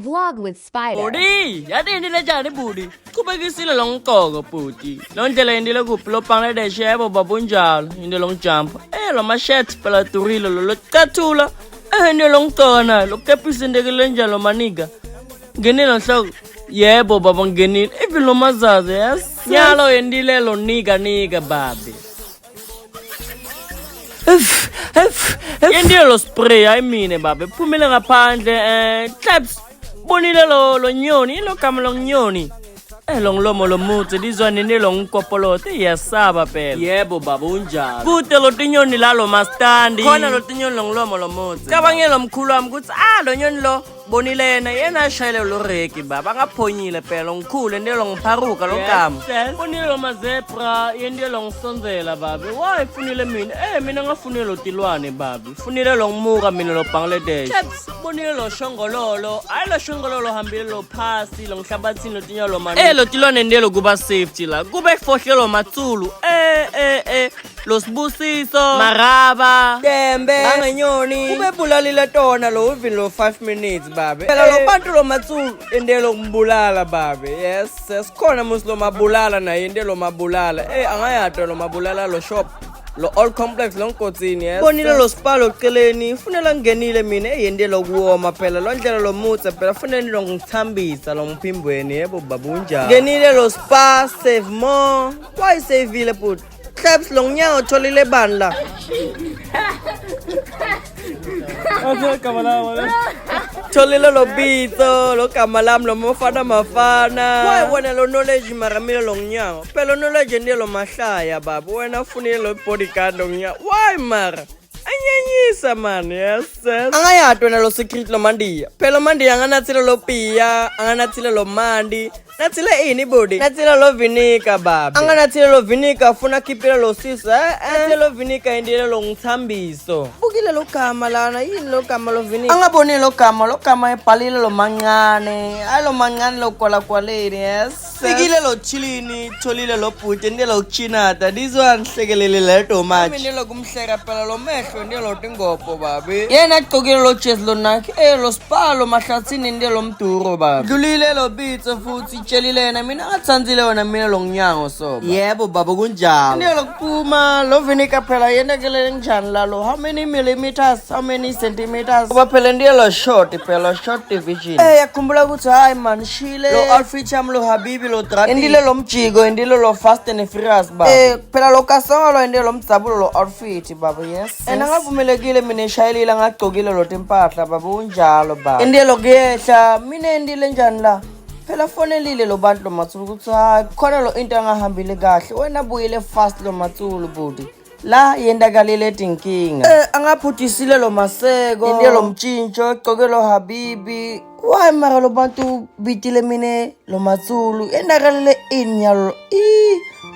Vlog with Spider. Bhuti, yathi indile njani bhuti? Qhubekisile lo ngqoko bhuti. Lo ndlela indile kuphi lo Bangladesh yebo baba unjalo, into lo ngijumpa. Lo ma-shirt phela durile lo cathula. Into lo ngicona, lo kepisi indekile njalo manika. Ngenile nhloko. Yebo baba ngenile. Even lo mazaze, yes. Nyalo yendile lo nika babe. Yendile lo spray ayimine babe. Phumile ngaphandle claps. Bonile lo nyoni, lo gama lo nyoni. Lo nglomo lo mutse lizwane nelo ngikopolote iyasaba phela. Yebo baba unjalo. Kude lo tinyoni la lo mastandi. Khona lo tinyoni lo nglomo lo mutse. Cabangela mkhulu wami ukuthi lo nyoni lo bonilena yena shayele lo reki baba angaphonyile phela ngikhule ndelo ngipharuka lo gama. Bonile lo mazebra yendelo ngisonzela babe. Why funile mina? Mina ngafunile lo tilwane babe. Funile lo ngimuka mina lo Bangladesh. Bonile lo shongololo. Lo shongololo hambile lo phasi lo ngihlabathini lo tinyalo mani. Lo tilwane ndelo kuba safety la. Kube fohlelo matsulu. Lo sibusiso maraba tembe angenyoni kube bulalile tona lo even lo 5 minutes babe phela lo bantu lo matsulu endelo kumbulala babe yes sikhona muslo mabulala na endelo mabulala angayadwa lo mabulala lo shop lo all complex lo nkotsini yes bonile lo spalo eceleni funela ngenile mina yendelo kuwoma phela lo ndlela lo mutse phela funela lo ngithambisa lo mphimbweni yebo babunja ngenile lo spa save more why save put Claps long nyawo tholile bandla. Tholile lo bitso, lo kamalam lo mafana. Why wena lo knowledge maramile long nyawo? Phela knowledge ndiye lo mahlaya baba. Wena ufunile lo bodyguard long nyawo. Why mara? Anyanyisa man, yes. Angayadwa lo secret lo mandiya. Phela mandiya anganathile lo piya, anganathile lo mandi. Nathile ini body. Nathile lo vinika baba. Anganathile lo vinika funa khipile lo sisa. Nathile lo vinika indile lo ngithambiso. Bukile lo gama lana yini lo gama lo vinika. Angaboni lo gama ebhalile lo mancane. Lo mancane lo kwaleni yes. Fikile lo chilini, tholile lo bhuti ndile lo chinata. Dizwa nhlekelele le too much. Mina lo kumhleka phela lo mehlo ndile lo tingopho babe. Yena agqokile lo chest lo nakhe. Lo spalo mahlathini ndile lo mduro baba. Dlulile lo bitso futhi Chelilena mina ngatsandzile wona mina lo nyango soba yebo baba kunjalo ndelo lokuphuma lo vinika phela yendekelele njani la lo how many millimeters how many centimeters kuba phela ndelo short phela short division yakhumbula ukuthi hayi man shile lo outfit yami lo habibi lo drati indile lo mjiko indile lo fast and furious baba phela lo kasonga lo indile lo mdzabulo lo outfit baba yes angavumelekile mina eshayelile ngagcokile lo timpahla baba unjalo baba indile kuyehla mina indile njani la phela fonelile lo bantu lo matsulu ukuthi khona lo into angahambile kahle wena buyile fast lo matsulu budi la yendakalile tinkinga angaphuthisile lo maseko indile lo mtshintsho egcoke lo habibi why mara lo bantu bitile mine lo matsulu yendakalile inyalo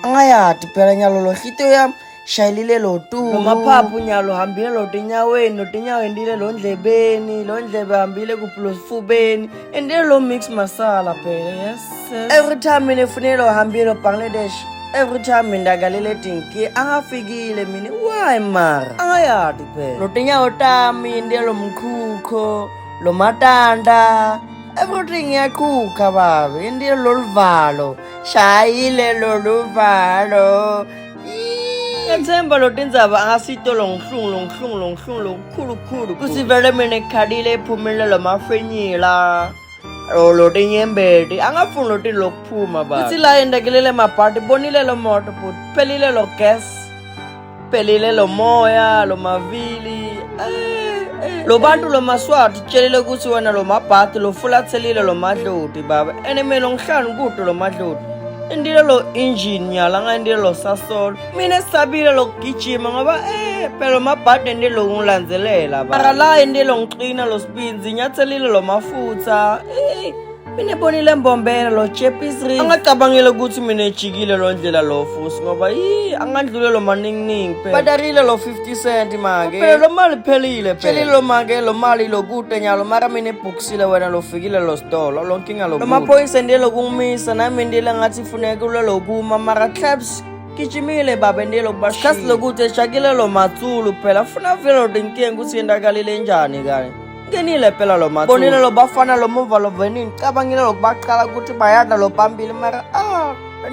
angayati phela nyalo lo hito yami shayilile lo tu lo maphaphu nyalo hambile lo tinyawo endile lo ndlebeni lo ndlebe hambile kuphulo sifubeni endile lo mix masala phela yes every time mina funelo hambile lo Bangladesh every time ndakalile tinki angafikile mina why mara angayadi phela lo tinyawo tami endile lo mkhukho lo matanda everything yakukha baba endile lo livalo shayile lo livalo Nthemba lo tindzaba angasito lo ngihlungu lo khulu kusivele mina ekhadile ephumile lo mafenyila lo tinyembeti angafuni lo tilo kuphuma baba kuthi la endakelele mabhati bonile lo moto but pelile lo gas pelile lo moya lo mavili lo bantu lo maswati tshelile ukuthi wena lo mabhati lo fulathelile lo madloti baba eneme lo ngihlanu kude lo madloti indile lo engine nyala ngandile lo sasol mina sabile lo gijima ngoba phela mabhadi ndile lo ngilandzelela mara la indile lo ngiqina lo spinzi nyathelile lo mafutha mina bonile mbombela lo chepisri angacabangile ukuthi mina ejikile lo ndlela lo fusi ngoba angandlule lo maningi phela badarile lo 50 cent manje phela lo mali phelile phela lo manje lo mali lo kude nyalo mara mina ebooksile wena lo fikile lo store lo nkinga lo maphoyisa ndile kungimisa nami ndile ngathi funeka lo kuma mara claps gijimile baba ndile kubashasi lokuthi eshakile lo matsulu phela funa vele lo tinkinga ukuthi yendakalile njani kanye ngenile phela lo mathuba bonile lo bafana lo muva lo venini cabangile lokubaqala ukuthi bayadla lo phambili mara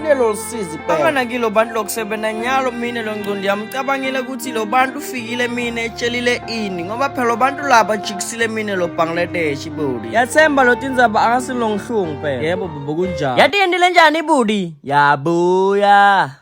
nelo lusizi phela banganakilo bantu lokusebenza nyalo mina lo ngcondo yami cabangile ukuthi lo bantu ufikile mina etshelile ini ngoba phela lo bantu laba jikisile mina lo Bangladesh budi yathemba lo tindzaba angasilongihlungu phela yebo baba kunjani yatiyendile njani budi yabuya